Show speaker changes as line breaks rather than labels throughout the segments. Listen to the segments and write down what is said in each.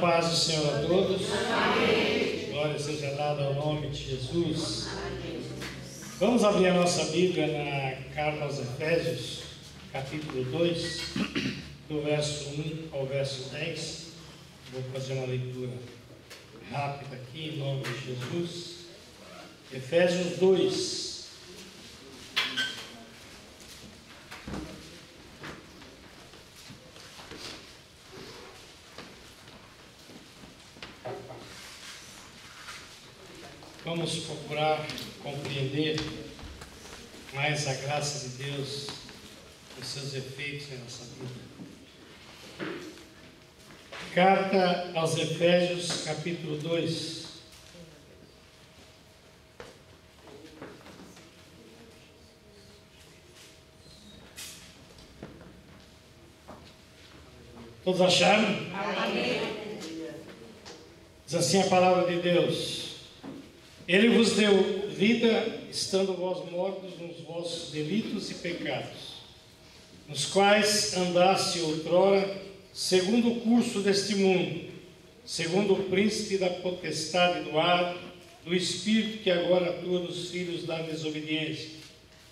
paz do Senhor a todos.
Amém.
Glória seja dada ao nome de Jesus. Vamos abrir a nossa Bíblia na carta aos Efésios, capítulo 2, do verso 1 ao verso 10. Vou fazer uma leitura rápida aqui em nome de Jesus. Efésios 2. Vamos procurar compreender mais a graça de Deus, os seus efeitos em nossa vida. Carta aos Efésios, capítulo 2. Todos acharam?
Amém.
Diz assim a palavra de Deus: Ele vos deu vida, estando vós mortos nos vossos delitos e pecados, nos quais andaste outrora, segundo o curso deste mundo, segundo o príncipe da potestade do ar, do espírito que agora atua nos filhos da desobediência,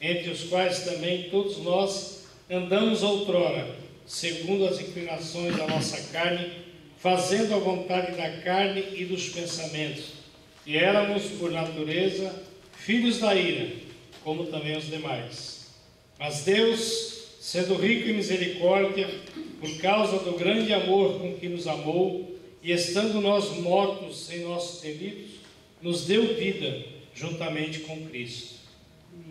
entre os quais também todos nós andamos outrora, segundo as inclinações da nossa carne, fazendo a vontade da carne e dos pensamentos. E éramos, por natureza, filhos da ira, como também os demais. Mas Deus, sendo rico em misericórdia, por causa do grande amor com que nos amou, e estando nós mortos em nossos delitos, nos deu vida juntamente com Cristo.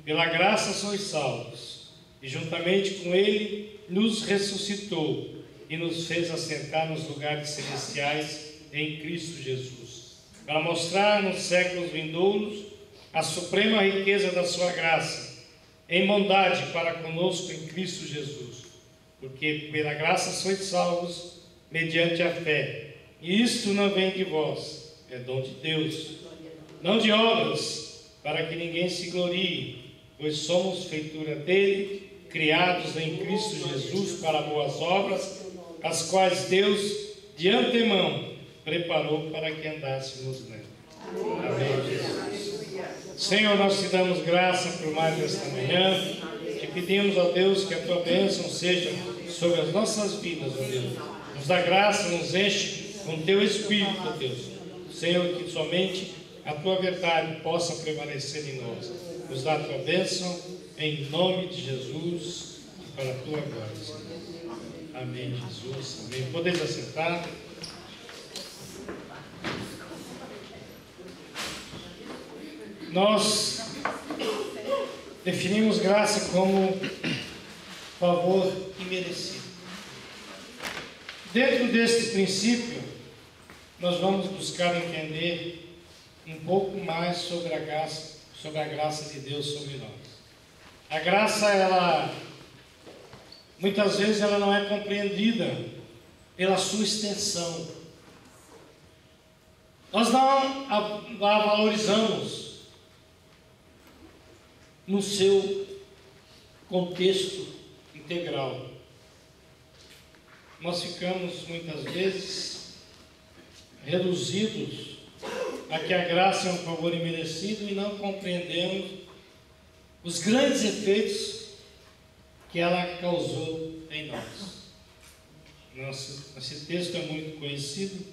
Pela graça sois salvos, e juntamente com Ele nos ressuscitou, e nos fez assentar nos lugares celestiais em Cristo Jesus, para mostrar nos séculos vindouros a suprema riqueza da sua graça, em bondade para conosco em Cristo Jesus. Porque pela graça sois salvos, mediante a fé. E isto não vem de vós, é dom de Deus, não de obras, para que ninguém se glorie, pois somos feitura dele, criados em Cristo Jesus para boas obras, as quais Deus, de antemão, preparou para que andássemos nela. Amém, Jesus. Senhor, nós te damos graça por mais esta manhã. Te pedimos, ó Deus, que a tua bênção seja sobre as nossas vidas, ó Deus. Nos dá graça, nos enche com teu Espírito, ó Deus. Senhor, que somente a tua verdade possa prevalecer em nós. Nos dá a tua bênção, em nome de Jesus, para a tua glória, Senhor. Amém, Jesus. Amém. Podeis assentar. Nós definimos graça como favor imerecido. Dentro deste princípio, nós vamos buscar entender um pouco mais sobre a graça de Deus sobre nós. A graça, muitas vezes ela não é compreendida pela sua extensão. Nós não a valorizamos no seu contexto integral. Nós ficamos muitas vezes reduzidos a que a graça é um favor imerecido e não compreendemos os grandes efeitos que ela causou em nós. Esse texto é muito conhecido,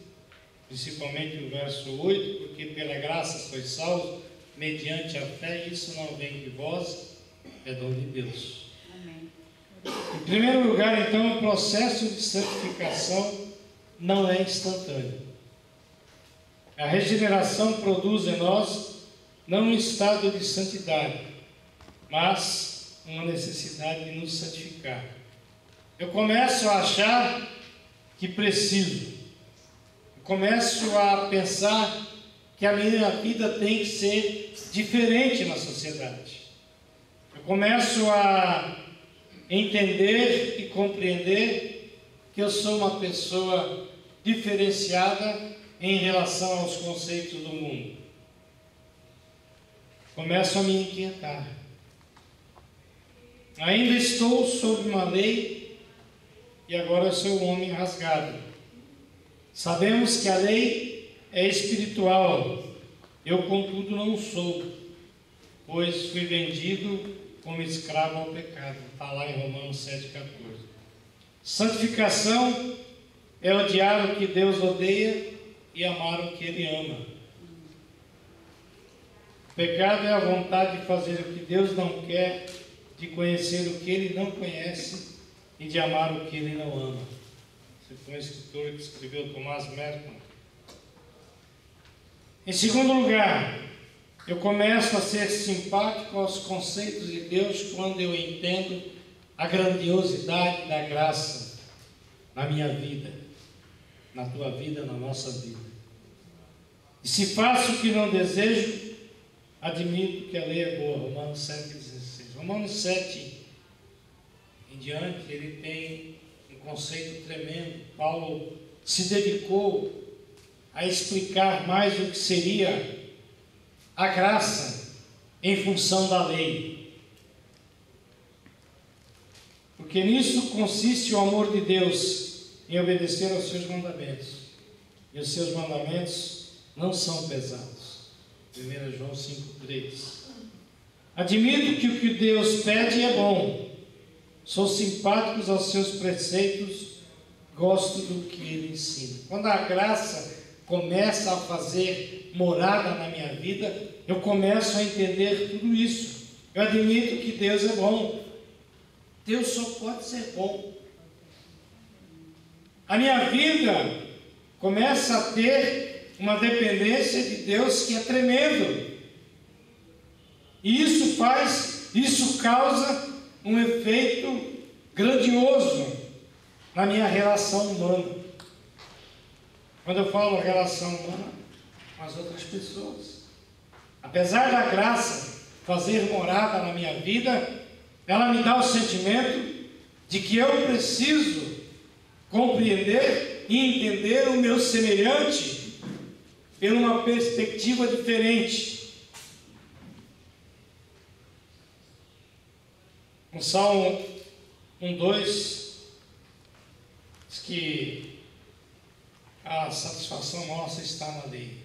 principalmente o verso 8, porque pela graça sois salvos, mediante a fé, isso não vem de vós, é dom de Deus.
Amém.
Em primeiro lugar, então, o processo de santificação não é instantâneo. A regeneração produz em nós não um estado de santidade, mas uma necessidade de nos santificar. Eu começo a achar que preciso. Eu começo a pensar que a minha vida tem que ser diferente na sociedade. Eu começo a entender e compreender que eu sou uma pessoa diferenciada em relação aos conceitos do mundo. Começo a me inquietar. Ainda estou sob uma lei e agora eu sou um homem rasgado. Sabemos que a lei é espiritual, eu contudo não sou, pois fui vendido como escravo ao pecado. Está lá em Romanos 7,14. Santificação é odiar o que Deus odeia e amar o que Ele ama. O pecado é a vontade de fazer o que Deus não quer, de conhecer o que Ele não conhece e de amar o que Ele não ama. Esse foi um escritor que escreveu, Thomas Merton. Em segundo lugar, eu começo a ser simpático aos conceitos de Deus quando eu entendo a grandiosidade da graça na minha vida, na tua vida, na nossa vida. E se faço o que não desejo, admito que a lei é boa. Romanos 7,16. Romanos 7 em diante, ele tem um conceito tremendo. Paulo se dedicou a explicar mais o que seria a graça em função da lei. Porque nisso consiste o amor de Deus, em obedecer aos seus mandamentos. E os seus mandamentos não são pesados. 1 João 5,3. Admito que o que Deus pede é bom. Sou simpático aos seus preceitos, gosto do que Ele ensina. Quando a graça começa a fazer morada na minha vida, eu começo a entender tudo isso. Eu admito que Deus é bom. Deus só pode ser bom. A minha vida começa a ter uma dependência de Deus que é tremendo. E isso causa um efeito grandioso na minha relação humana. Quando eu falo relação humana com as outras pessoas, apesar da graça fazer morada na minha vida, ela me dá o sentimento de que eu preciso compreender e entender o meu semelhante por uma perspectiva diferente. No Salmo 1,2 diz que a satisfação nossa está na lei.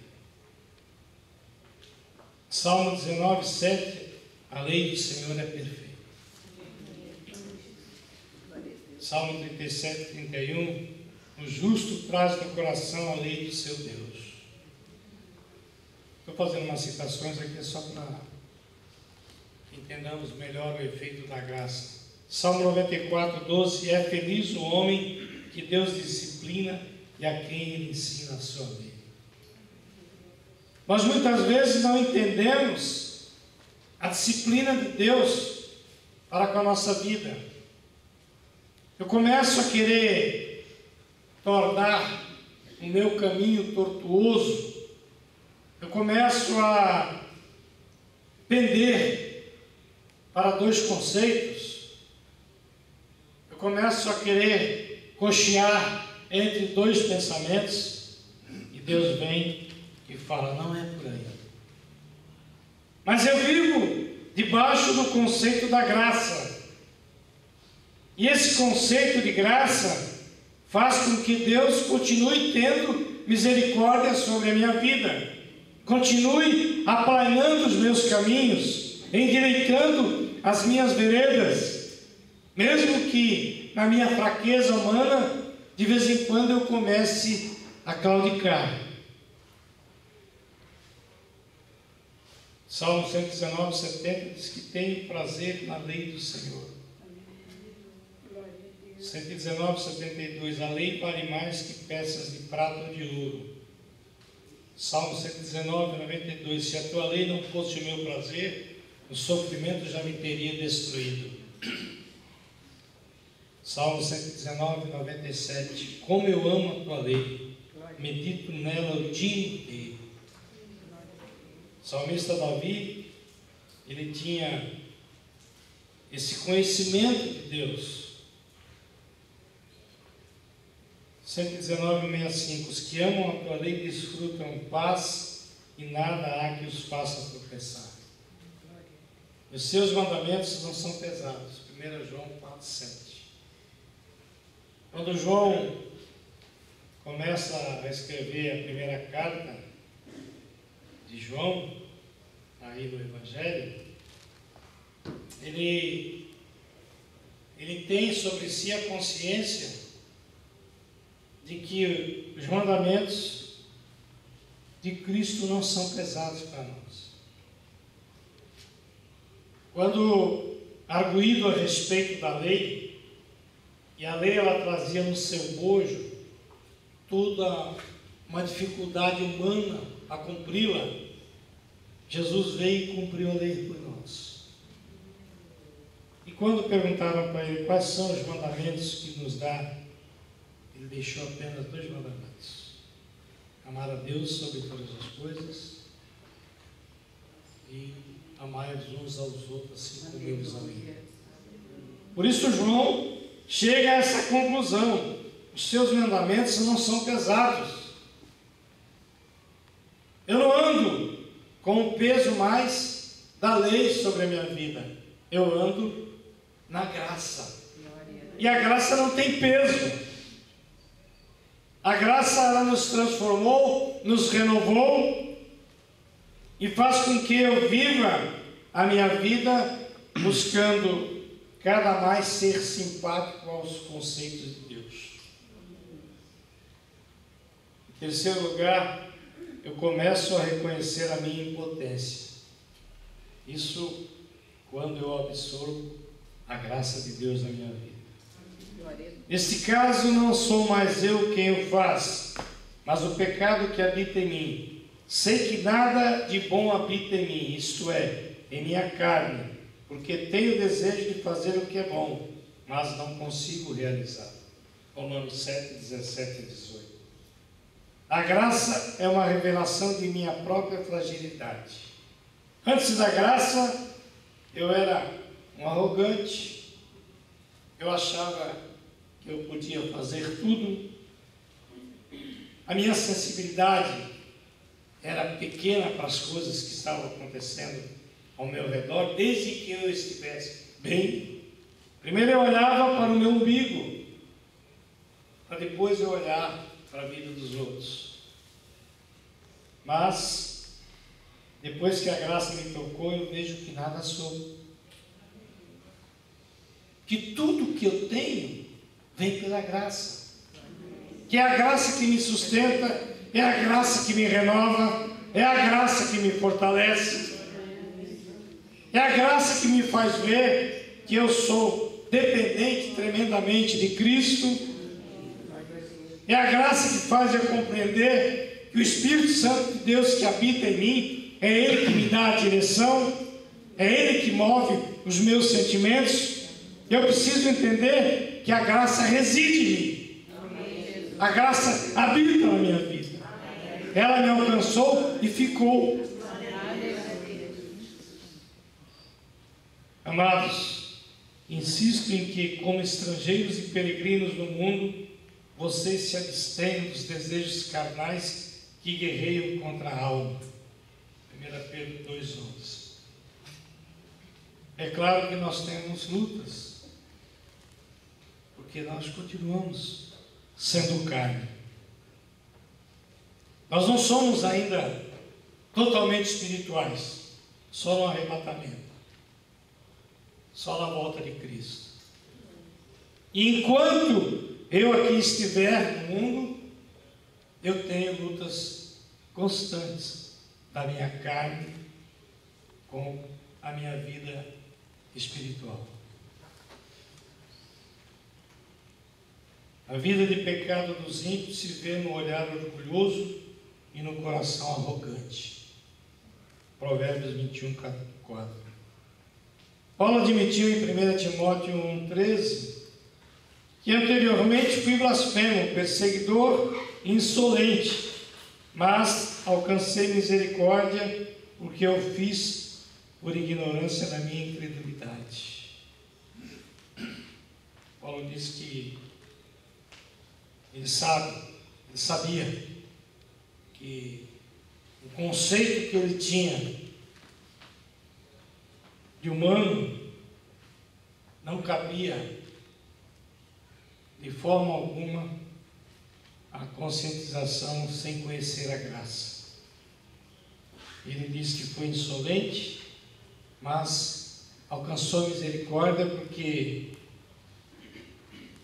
Salmo 19,7, a lei do Senhor é perfeita. Salmo 37, 31, o justo traz no coração a lei do seu Deus. Estou fazendo umas citações aqui só para entendamos melhor o efeito da graça. Salmo 94, 12, é feliz o homem que Deus disciplina e a quem Ele ensina a sua lei. Nós muitas vezes não entendemos a disciplina de Deus para com a nossa vida. Eu começo a querer tornar o meu caminho tortuoso. Eu começo a pender para dois conceitos. Eu começo a querer cochear entre dois pensamentos. E Deus vem e fala, não é por aí. Mas eu vivo debaixo do conceito da graça. E esse conceito de graça faz com que Deus continue tendo misericórdia sobre a minha vida. Continue aplanando os meus caminhos, endireitando as minhas veredas. Mesmo que na minha fraqueza humana, de vez em quando eu comece a claudicar. Salmo 119, 70 diz que tenho prazer na lei do Senhor. 119, 72, a lei vale mais que peças de prata ou de ouro. Salmo 119, 92, se a tua lei não fosse o meu prazer, o sofrimento já me teria destruído. Salmo 119, 97, como eu amo a tua lei, medito nela o dia inteiro. O salmista Davi, ele tinha esse conhecimento de Deus. 119, 65, os que amam a tua lei desfrutam paz e nada há que os faça tropeçar. Os seus mandamentos não são pesados. 1 João 4, 7. Quando João começa a escrever a primeira carta de João, aí no Evangelho, ele tem sobre si a consciência de que os mandamentos de Cristo não são pesados para nós. Quando arguído a respeito da lei, e a lei ela trazia no seu bojo toda uma dificuldade humana a cumpri-la, Jesus veio e cumpriu a lei por nós. E quando perguntaram para ele quais são os mandamentos que nos dá, ele deixou apenas 2 mandamentos: amar a Deus sobre todas as coisas e amar uns aos outros assim como eu os amei. Por isso João chega a essa conclusão: os seus mandamentos não são pesados. Eu não ando com o peso mais da lei sobre a minha vida. Eu ando na graça. E a graça não tem peso. A graça, ela nos transformou, nos renovou e faz com que eu viva a minha vida buscando cada mais ser simpático aos conceitos de Deus. Em terceiro lugar, eu começo a reconhecer a minha impotência. Isso quando eu absorvo a graça de Deus na minha vida. Neste caso, não sou mais eu quem o faz, mas o pecado que habita em mim. Sei que nada de bom habita em mim, isto é, em minha carne, porque tenho desejo de fazer o que é bom, mas não consigo realizar. Romanos 7, 17 e 18. A graça é uma revelação de minha própria fragilidade. Antes da graça, eu era um arrogante, eu achava que eu podia fazer tudo, a minha sensibilidade era pequena para as coisas que estavam acontecendo ao meu redor, desde que eu estivesse bem. Primeiro eu olhava para o meu umbigo, para depois eu olhar para a vida dos outros. Mas, depois que a graça me tocou, eu vejo que nada sou. Que tudo que eu tenho vem pela graça. Que é a graça que me sustenta, é a graça que me renova, é a graça que me fortalece, é a graça que me faz ver que eu sou dependente tremendamente de Cristo, é a graça que faz eu compreender que o Espírito Santo de Deus que habita em mim, é Ele que me dá a direção, é Ele que move os meus sentimentos. Eu preciso entender que a graça reside em mim. A graça habita na minha vida. Ela me alcançou e ficou. Amados, insisto em que, como estrangeiros e peregrinos no mundo, vocês se abstenham dos desejos carnais que guerreiam contra a alma. 1 Pedro 2,11. É claro que nós temos lutas, porque nós continuamos sendo carne. Nós não somos ainda totalmente espirituais, só no arrebatamento, só na volta de Cristo. E enquanto eu aqui estiver no mundo, eu tenho lutas constantes da minha carne com a minha vida espiritual. A vida de pecado dos ímpios se vê no olhar orgulhoso e no coração arrogante. Provérbios 21, 4. Paulo admitiu em 1 Timóteo 1,13 que anteriormente fui blasfemo, perseguidor e insolente, mas alcancei misericórdia porque eu fiz por ignorância da minha incredulidade. Paulo diz que ele sabia que o conceito que ele tinha de humano não cabia de forma alguma a conscientização sem conhecer a graça. Ele diz que foi insolente, mas alcançou misericórdia porque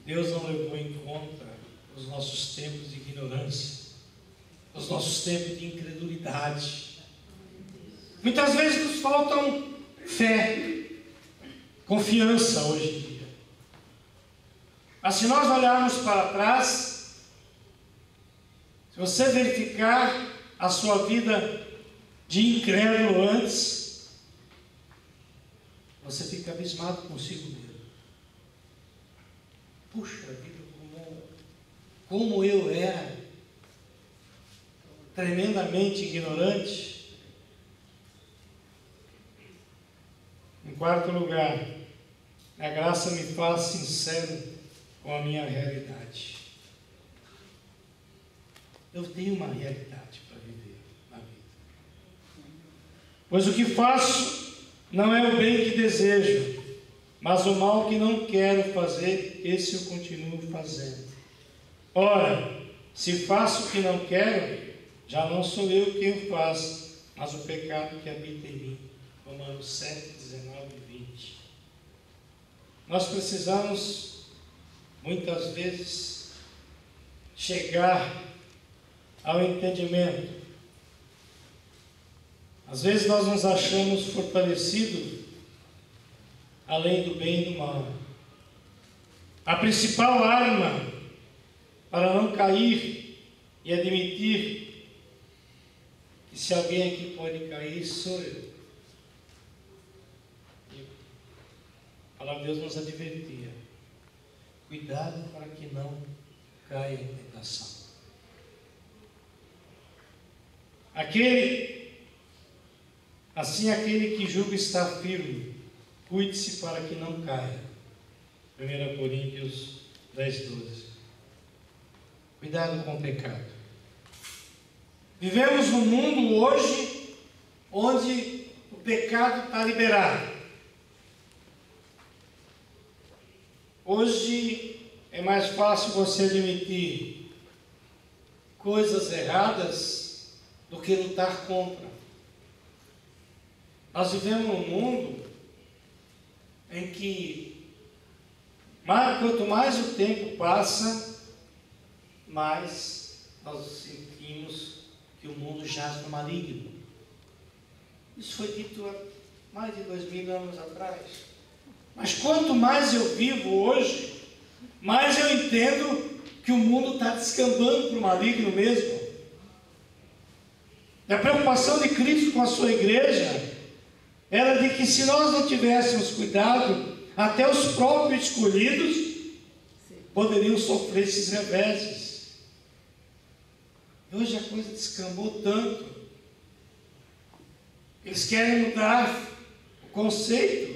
Deus não levou em conta os nossos tempos de ignorância, os nossos tempos de incredulidade. Muitas vezes nos faltam fé, confiança hoje em dia. Mas se nós olharmos para trás, se você verificar a sua vida de incrédulo antes, você fica abismado consigo mesmo. Puxa vida, como eu era tremendamente ignorante. Em quarto lugar, a graça me faz sincero com a minha realidade. Eu tenho uma realidade para viver na vida. Pois o que faço não é o bem que desejo, mas o mal que não quero fazer, esse eu continuo fazendo. Ora, se faço o que não quero, já não sou eu quem o faz, mas o pecado que habita em mim. Romanos 7, 19 e 20. Nós precisamos, muitas vezes, chegar ao entendimento. Às vezes nós nos achamos fortalecidos além do bem e do mal. A principal arma para não cair e admitir que se alguém aqui pode cair, sou eu. A palavra de Deus nos advertia: cuidado para que não caia em tentação. Aquele que julga estar firme, cuide-se para que não caia. 1 Coríntios 10, 12. Cuidado com o pecado. Vivemos num mundo hoje onde o pecado está liberado. Hoje é mais fácil você admitir coisas erradas do que lutar contra. Nós vivemos num mundo em que quanto mais o tempo passa, mais nós sentimos que o mundo jaz no maligno. Isso foi dito há mais de 2000 anos atrás. Mas quanto mais eu vivo hoje, mais eu entendo que o mundo está descambando para o maligno mesmo. E a preocupação de Cristo com a sua igreja era de que, se nós não tivéssemos cuidado, até os próprios escolhidos poderiam sofrer esses reveses. E hoje a coisa descambou tanto. Eles querem mudar o conceito.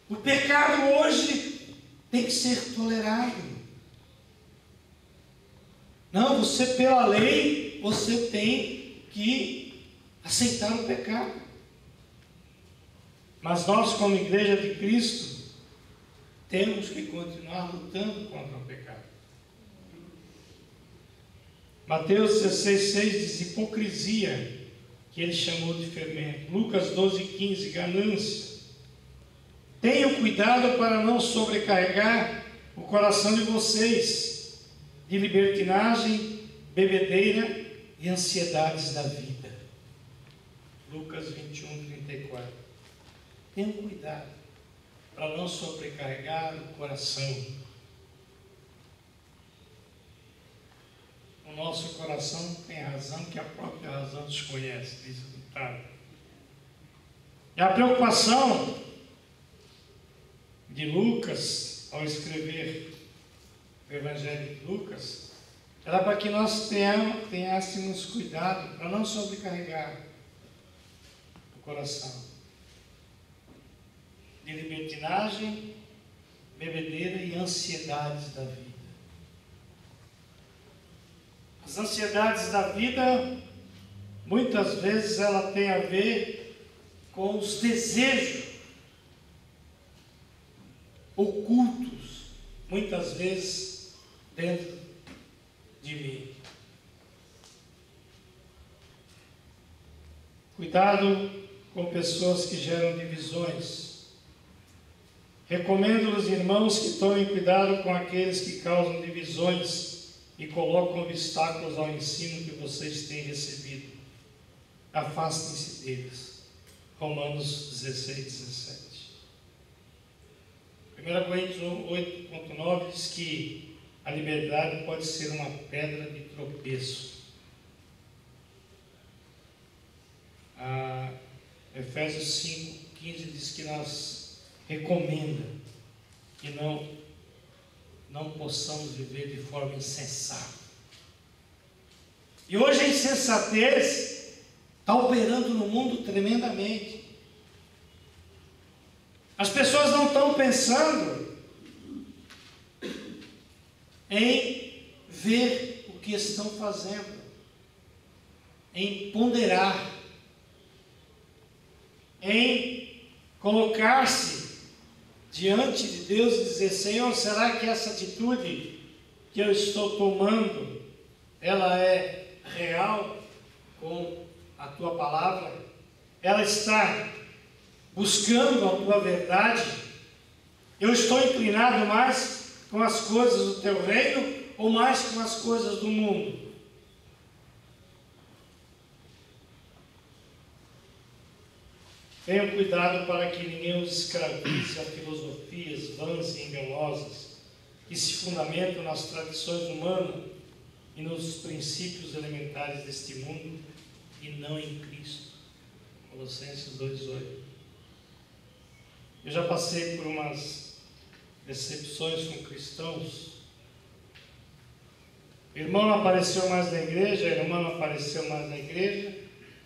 O pecado hoje tem que ser tolerado. Não, você pela lei, você tem que aceitar o pecado. Mas nós, como igreja de Cristo, temos que continuar lutando contra o pecado. Mateus 16,6 diz hipocrisia, que ele chamou de fermento. Lucas 12,15, ganância. Tenham cuidado para não sobrecarregar o coração de vocês de libertinagem, bebedeira e ansiedades da vida. Lucas 21:34. Tenham cuidado para não sobrecarregar o coração. O nosso coração tem razão que a própria razão desconhece, diz o ditado. E a preocupação de Lucas, ao escrever o Evangelho de Lucas, era para que nós tenhássemos cuidado para não sobrecarregar o coração de libertinagem, bebedeira e ansiedades da vida. As ansiedades da vida, muitas vezes, ela tem a ver com os desejos ocultos, muitas vezes dentro de mim. Cuidado com pessoas que geram divisões. Recomendo aos irmãos que tomem cuidado com aqueles que causam divisões e colocam obstáculos ao ensino que vocês têm recebido. Afastem-se deles. Romanos 16, 17. 1 Coríntios 8,9 diz que a liberdade pode ser uma pedra de tropeço. Efésios 5,15 diz que nós recomenda que não possamos viver de forma insensata. E hoje a insensatez está operando no mundo tremendamente. As pessoas não estão pensando em ver o que estão fazendo, em ponderar, em colocar-se diante de Deus e dizer: Senhor, será que essa atitude que eu estou tomando, ela é real com a Tua palavra? Ela está buscando a Tua verdade? Eu estou inclinado mais com as coisas do Teu reino ou mais com as coisas do mundo? Tenham cuidado para que ninguém os escravize a filosofias vãs e enganosas que se fundamentam nas tradições humanas e nos princípios elementares deste mundo e não em Cristo. Colossenses 2,8. Eu já passei por umas decepções com cristãos. O irmão não apareceu mais na igreja, a irmã não apareceu mais na igreja,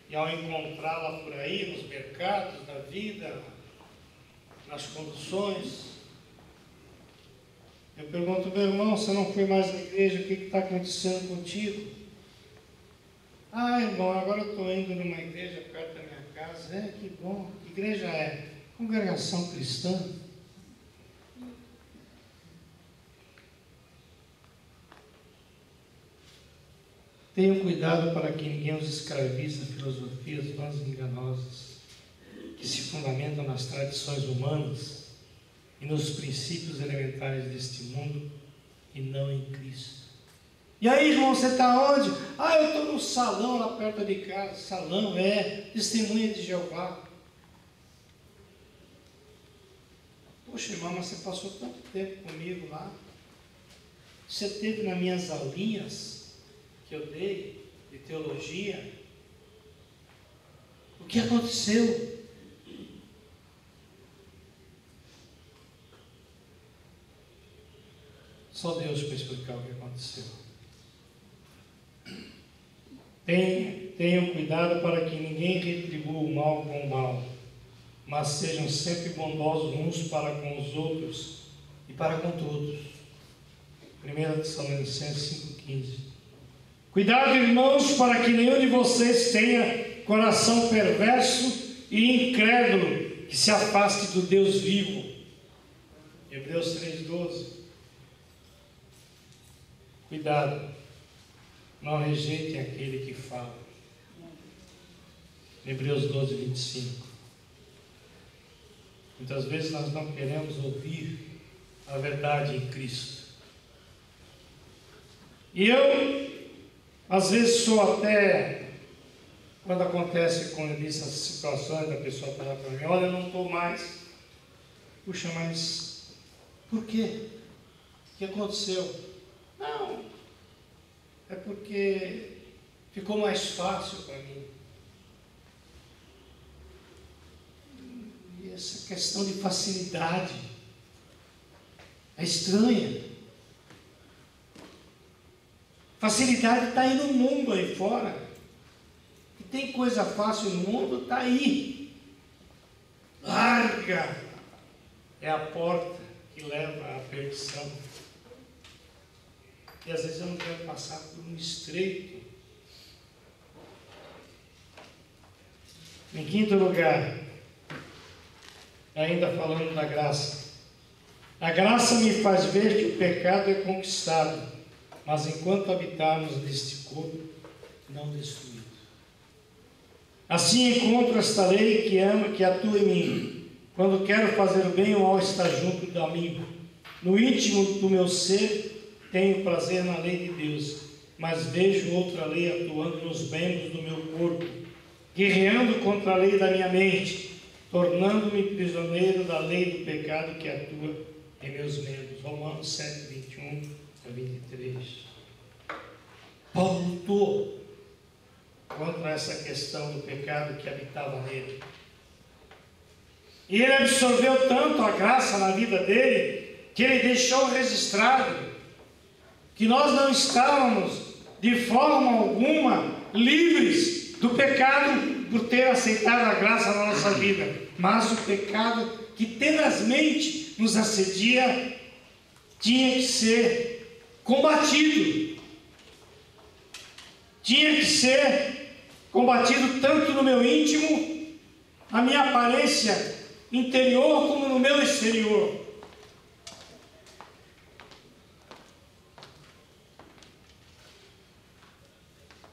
e ao encontrá-la por aí, nos mercados da vida, nas conduções, eu pergunto: meu irmão, você não foi mais na igreja, o que está acontecendo contigo? Ah, irmão, agora eu estou indo numa igreja perto da minha casa. É, que bom. Que igreja é? Congregação Cristã. Tenham cuidado para que ninguém os escravize a filosofias vãs e enganosas, que se fundamentam nas tradições humanas e nos princípios elementares deste mundo e não em Cristo. E aí, irmão, você está onde? Ah, eu estou no salão lá perto de casa. Salão é Testemunha de Jeová. Poxa, irmão, mas você passou tanto tempo comigo lá. Você esteve nas minhas aulinhas que eu dei de teologia. O que aconteceu? Só Deus para explicar o que aconteceu. Tenham cuidado para que ninguém retribua o mal com o mal, mas sejam sempre bondosos uns para com os outros e para com todos. 1 Tessalonicenses 5,15. Cuidado, irmãos, para que nenhum de vocês tenha coração perverso e incrédulo, que se afaste do Deus vivo. Hebreus 3,12. Cuidado, não rejeitem aquele que fala. Hebreus 12:25. Muitas vezes nós não queremos ouvir a verdade em Cristo. E eu, às vezes, sou até, quando acontece com essas situações, da pessoa falar para mim: olha, eu não estou mais. Puxa, mas por quê? O que aconteceu? Não, é porque ficou mais fácil para mim. E essa questão de facilidade é estranha. Facilidade está aí no mundo, aí fora. E tem coisa fácil no mundo, está aí. Larga é a porta que leva à perdição. E às vezes eu não quero passar por um estreito. Em quinto lugar, ainda falando da graça. A graça me faz ver que o pecado é conquistado mas enquanto habitarmos neste corpo, não destruído. Assim encontro esta lei que ama, que atua em mim. Quando quero fazer o bem, o mal está junto de mim. No íntimo do meu ser, tenho prazer na lei de Deus, mas vejo outra lei atuando nos membros do meu corpo, guerreando contra a lei da minha mente, tornando-me prisioneiro da lei do pecado que atua em meus membros. Romanos 7, 21 a 23. Paulo lutou contra essa questão do pecado que habitava nele. E ele absorveu tanto a graça na vida dele, que ele deixou registrado que nós não estávamos de forma alguma livres do pecado por ter aceitado a graça na nossa vida, mas o pecado que tenazmente nos assedia tinha que ser combatido. Tinha que ser combatido tanto no meu íntimo, na minha aparência interior, como no meu exterior.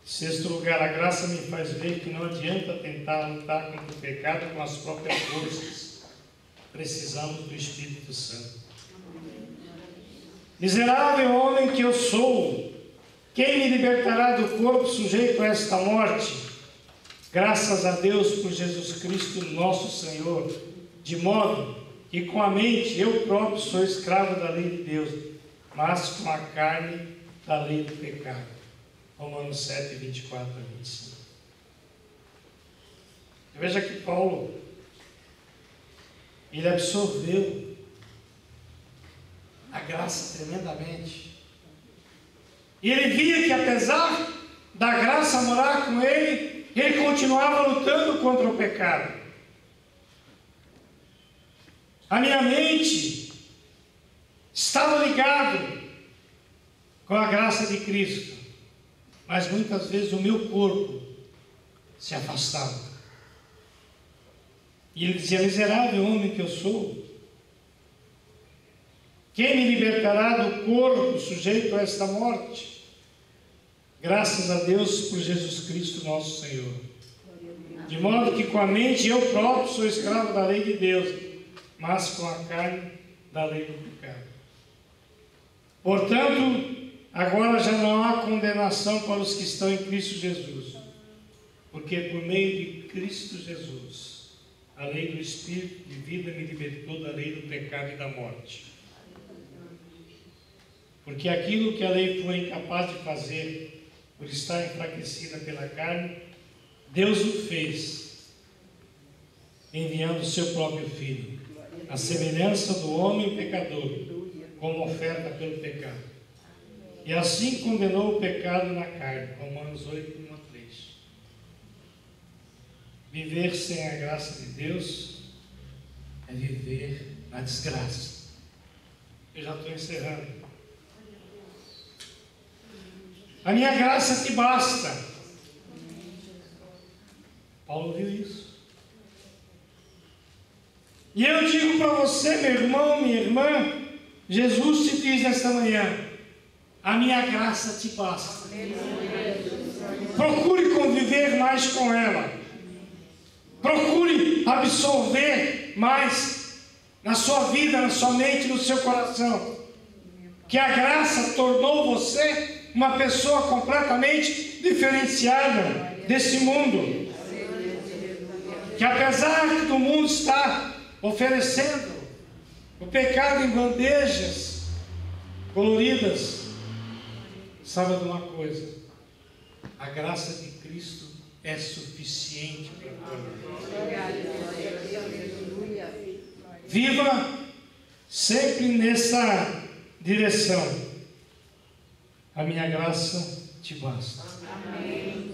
Sexto lugar, a graça me faz ver que não adianta tentar lutar contra o pecado com as próprias forças. Precisamos do Espírito Santo. Miserável homem que eu sou, quem me libertará do corpo sujeito a esta morte? Graças a Deus por Jesus Cristo, nosso Senhor, de modo que com a mente eu próprio sou escravo da lei de Deus, mas com a carne da lei do pecado. Romanos 7, 24 a 25. Veja que Paulo, ele absorveu a graça tremendamente. E ele via que apesar da graça morar com ele, ele continuava lutando contra o pecado. A minha mente estava ligada com a graça de Cristo, mas muitas vezes o meu corpo se afastava. E ele dizia: miserável homem que eu sou, quem me libertará do corpo sujeito a esta morte? Graças a Deus por Jesus Cristo nosso Senhor. De modo que com a mente eu próprio sou escravo da lei de Deus, mas com a carne da lei do pecado. Portanto, agora já não há condenação para os que estão em Cristo Jesus, porque por meio de Cristo Jesus, a lei do Espírito de vida me libertou da lei do pecado e da morte. Porque aquilo que a lei foi incapaz de fazer, por estar enfraquecida pela carne, Deus o fez, enviando o seu próprio Filho, à semelhança do homem pecador, como oferta pelo pecado. E assim condenou o pecado na carne. Romanos 8, 1 a 3. Viver sem a graça de Deus é viver na desgraça. Eu já estou encerrando. A minha graça te basta. Paulo viu isso. E eu digo para você, meu irmão, minha irmã, Jesus te diz nesta manhã: a minha graça te basta. Procure conviver mais com ela. Procure absorver mais na sua vida, na sua mente, no seu coração. Que a graça tornou você uma pessoa completamente diferenciada desse mundo. Que apesar do mundo estar oferecendo o pecado em bandejas coloridas, saiba de uma coisa: a graça de Cristo é suficiente para a tua vida. Viva sempre nessa direção. A minha graça te basta.
Amém.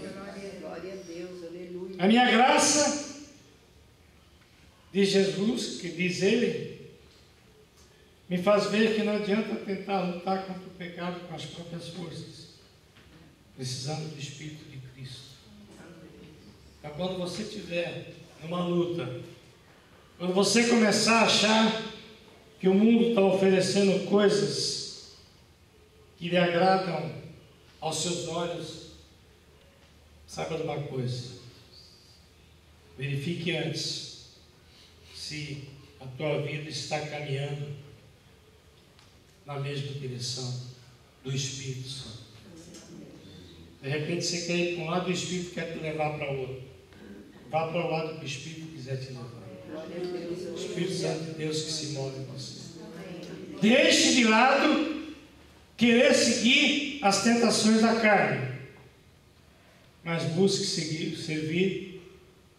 Glória a Deus, aleluia.
A minha graça de Jesus, que diz ele, me faz ver que não adianta tentar lutar contra o pecado com as próprias forças. Precisamos do Espírito de Cristo. Então, quando você estiver numa luta, quando você começar a achar que o mundo está oferecendo coisas que lhe agradam aos seus olhos, saiba de uma coisa: verifique antes se a tua vida está caminhando na mesma direção do Espírito Santo. De repente você quer ir para um lado e o Espírito quer te levar para o outro. Vá para o lado que o Espírito quiser te levar. O Espírito Santo de Deus que se move em você. Deixe de lado querer seguir as tentações da carne, mas busque servir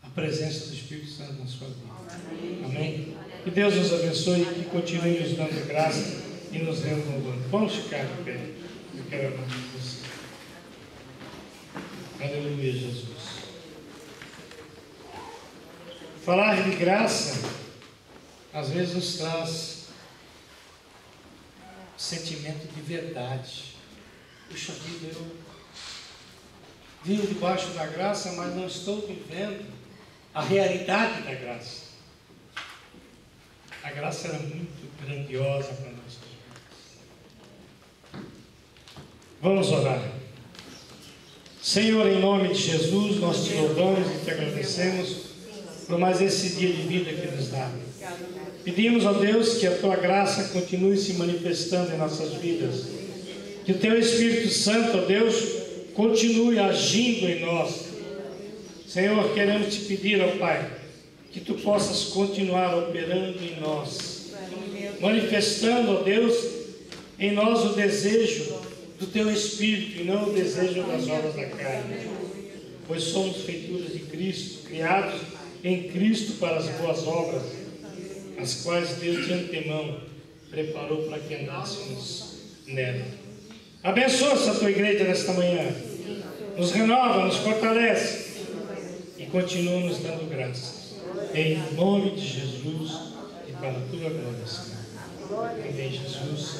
a presença do Espírito Santo na sua vida. Amém? Que Deus nos abençoe e que continue nos dando graça e nos renovando. Vamos ficar de pé. Eu quero orar com você. Aleluia, Jesus. Falar de graça às vezes nos traz sentimento de verdade. Puxa vida, eu vivo debaixo da graça, mas não estou vivendo a realidade da graça. A graça era muito grandiosa para nós. Vamos orar. Senhor, em nome de Jesus, nós te louvamos e te agradecemos por mais esse dia de vida que nos dá. Pedimos a Deus que a tua graça continue se manifestando em nossas vidas. Que o teu Espírito Santo, ó Deus, continue agindo em nós. Senhor, queremos te pedir, ó Pai, que tu possas continuar operando em nós, manifestando, ó Deus, em nós o desejo do teu Espírito e não o desejo das obras da carne. Pois somos feituras de Cristo, criados em Cristo para as boas obras, as quais Deus de antemão preparou para que andássemos nela. Abençoa essa tua igreja nesta manhã, nos renova, nos fortalece e continua nos dando graça. Em nome de Jesus e para a tua glória, Senhor. Amém, Jesus.